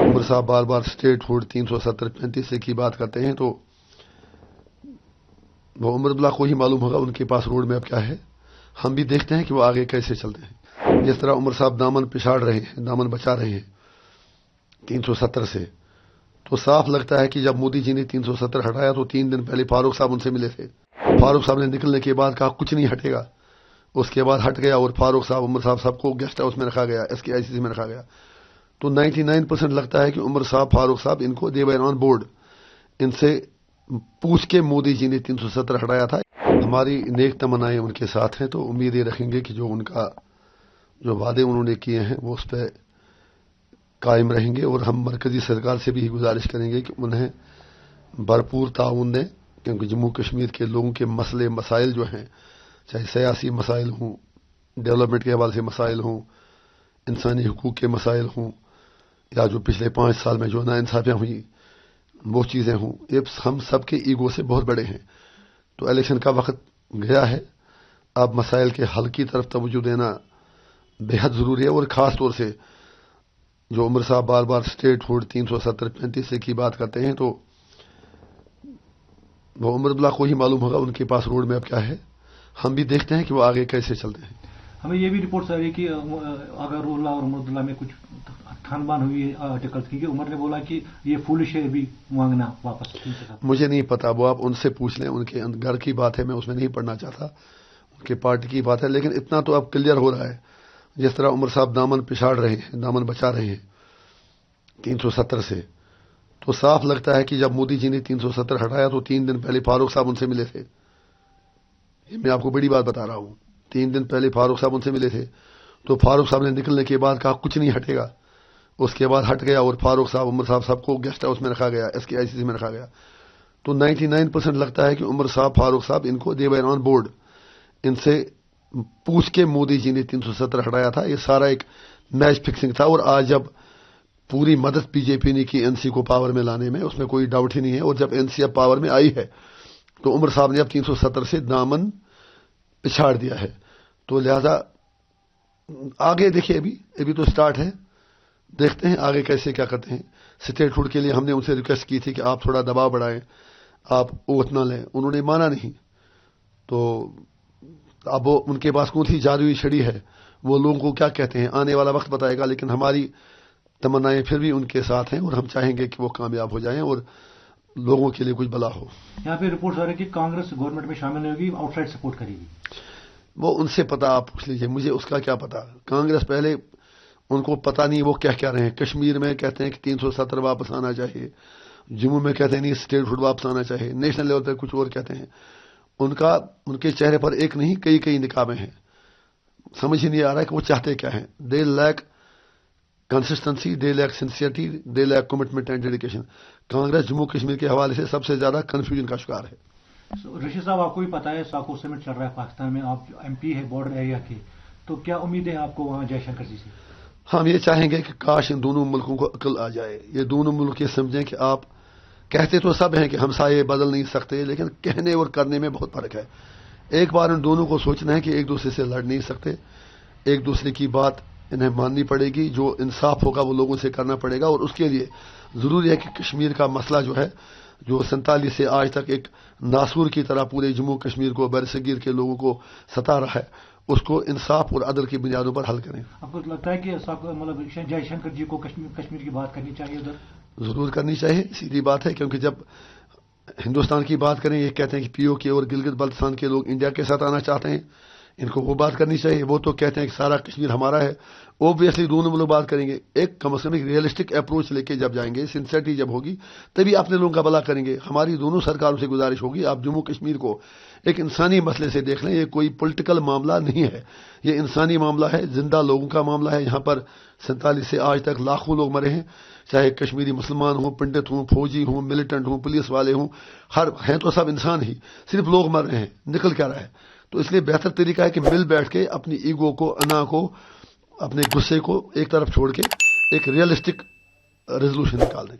उमर साहब बार बार state hood 370-35 की बात करते हैं, तो वो उमर अब्दुल्ला को ही मालूम होगा उनके पास रोड मैप क्या है। हम भी देखते हैं कि वो आगे कैसे चलते हैं। जिस तरह उमर साहब दामन पिछाड़ रहे हैं, दामन बचा रहे हैं 370 से, तो साफ लगता है कि जब मोदी जी ने 370 हटाया तो 3 दिन पहले फारूक साहब उनसे मिले थे। फारूक साहब ने निकलने के बाद कहा कुछ नहीं हटेगा, उसके बाद हट गया और फारूक साहब उमर साहब सबको गेस्ट हाउस में रखा गया, SKICC में रखा गया। तो 99% लगता है कि उमर साहब फारूक साहब इनको दे वर ऑन बोर्ड, इनसे पूछ के मोदी जी ने 370 हटाया था। हमारी नेक तमन्नाएं उनके साथ हैं, तो उम्मीद ये रखेंगे कि जो वादे उन्होंने किए हैं वो उस पर कायम रहेंगे। और हम मरकजी सरकार से भी गुजारिश करेंगे कि उन्हें भरपूर ताउन दें, क्योंकि जम्मू कश्मीर के लोगों के मसले मसाइल जो हैं, चाहे सियासी मसाइल हों, डेवलपमेंट के हवाले से मसाइल हों, इंसानी हुकूक के मसाइल हों, या जो पिछले 5 साल में जो नाइंसाफियाँ हुई वो चीज़ें हों, ये हम सब के ईगो से बहुत बड़े हैं। तो इलेक्शन का वक्त गया है, अब मसाइल के हल की तरफ तवज्जो देना बेहद ज़रूरी है। और ख़ास तौर से जो उमर साहब बार बार स्टेट हुड 370-35 की बात करते हैं, तो वो उमर अब्दुल्ला को ही मालूम होगा उनके पास रोड मैप क्या है। हम भी देखते हैं कि वो आगे कैसे चलते हैं। हमें ये भी रिपोर्ट आ रही है कि अगरुल्ला और उमरुद्दुल्ला में कुछ खानबान हुई है आर्टिकल्स की, उमर ने बोला कि ये फूलिश है भी मांगना वापस। मुझे नहीं पता, वो आप उनसे पूछ लें, उनके घर की बात है, मैं उसमें नहीं पढ़ना चाहता, उनके पार्टी की बात है। लेकिन इतना तो अब क्लियर हो रहा है, जिस तरह उमर साहब दामन पिछाड़ रहे हैं, दामन बचा रहे हैं 370 से, तो साफ लगता है कि जब मोदी जी ने 370 हटाया तो 3 दिन पहले फारूक साहब उनसे मिले थे। ये मैं आपको बड़ी बात बता रहा हूं, 3 दिन पहले फारूक साहब उनसे मिले थे। तो फारूक साहब ने निकलने के बाद कहा कुछ नहीं हटेगा, उसके बाद हट गया और फारूक साहब उमर साहब सबको गेस्ट हाउस में रखा गया, SKICC में रखा गया। तो 99% लगता है कि उमर साहब फारूक साहब इनको दे वर ऑन बोर्ड, इनसे पूछ के मोदी जी ने 370 हटाया था। ये सारा एक मैच फिक्सिंग था। और आज जब पूरी मदद बीजेपी ने की NC को पावर में लाने में, उसमें कोई डाउट ही नहीं है। और जब NC अब पावर में आई है तो उमर साहब ने अब 370 से दामन पिछाड़ दिया है। तो लिहाजा आगे देखिए, अभी तो स्टार्ट है, देखते हैं आगे कैसे क्या करते हैं। स्टेट हुड के लिए हमने उनसे रिक्वेस्ट की थी कि आप थोड़ा दबाव बढ़ाएं, आप ओथ ना लें, उन्होंने माना नहीं। तो अब वो उनके पास कौन सी जादुई छड़ी है, वो लोगों को क्या कहते हैं आने वाला वक्त बताएगा। लेकिन हमारी तमन्नाएं फिर भी उनके साथ हैं और हम चाहेंगे कि वो कामयाब हो जाएं और लोगों के लिए कुछ भला हो। यहाँ पे रिपोर्ट आ रही है कि कांग्रेस गवर्नमेंट में शामिल नहीं होगी, आउटसाइड सपोर्ट करेगी। वो उनसे पता, आप पूछ लीजिए, मुझे उसका क्या पता। कांग्रेस पहले उनको पता नहीं वो क्या कह रहे हैं। कश्मीर में कहते हैं कि 370 वापस आना चाहिए, जम्मू में कहते हैं नहीं स्टेट हुड वापस आना चाहिए, नेशनल लेवल पर कुछ और कहते हैं। उनके चेहरे पर एक नहीं कई निकाबें हैं। समझ ही नहीं आ रहा है कि वो चाहते क्या हैं। They lack consistency, they lack sincerity, they lack commitment and dedication. Congress Jammu Kashmir के हवाले से सबसे ज्यादा कंफ्यूजन का शिकार है। ऋषि साहब, आपको भी पता है साको समिट चल रहा है पाकिस्तान में, आप MP है बॉर्डर एरिया के, तो क्या उम्मीद है आपको वहां जयशंकर जी से? हम ये चाहेंगे कि काश इन दोनों मुल्कों को अकल आ जाए। ये दोनों मुल्क ये समझें कि आप कहते तो सब हैं कि हमसाये बदल नहीं सकते, लेकिन कहने और करने में बहुत फर्क है। एक बार इन दोनों को सोचना है कि एक दूसरे से लड़ नहीं सकते, एक दूसरे की बात इन्हें माननी पड़ेगी, जो इंसाफ होगा वो लोगों से करना पड़ेगा। और उसके लिए जरूरी है कि कश्मीर का मसला जो है, जो 47 से आज तक एक नासूर की तरह पूरे जम्मू कश्मीर को, बरसगीर के लोगों को सता रहा है, उसको इंसाफ और अदल की बुनियादों पर हल करें। आपको लगता है कि मतलब जयशंकर जी को कश्मीर की बात करनी चाहिए उधर? जरूर करनी चाहिए, सीधी बात है। क्योंकि जब हिंदुस्तान की बात करें, ये कहते हैं कि POK और गिलगित बल्तिस्तान के लोग इंडिया के साथ आना चाहते हैं, इनको वो बात करनी चाहिए। वो तो कहते हैं कि सारा कश्मीर हमारा है। ओब्वियसली दोनों लोग बात करेंगे, एक कम से कम एक रियलिस्टिक अप्रोच लेके जब जाएंगे, सिंसियरिटी जब होगी, तभी अपने लोगों का भला करेंगे। हमारी दोनों सरकारों से गुजारिश होगी, आप जम्मू कश्मीर को एक इंसानी मसले से देख लें। ये कोई पॉलिटिकल मामला नहीं है, ये इंसानी मामला है, जिंदा लोगों का मामला है। यहाँ पर 47 से आज तक लाखों लोग मरे हैं, चाहे कश्मीरी मुसलमान हों, पंडित हों, फौजी हों, मिलिटेंट हों, पुलिस वाले हों, हर हैं तो सब इंसान ही, सिर्फ लोग मर रहे हैं, निकल क्या रहा है। तो इसलिए बेहतर तरीका है कि मिल बैठ के अपनी ईगो को, अना को, अपने गुस्से को एक तरफ छोड़ के एक रियलिस्टिक रेजोल्यूशन निकाल दें।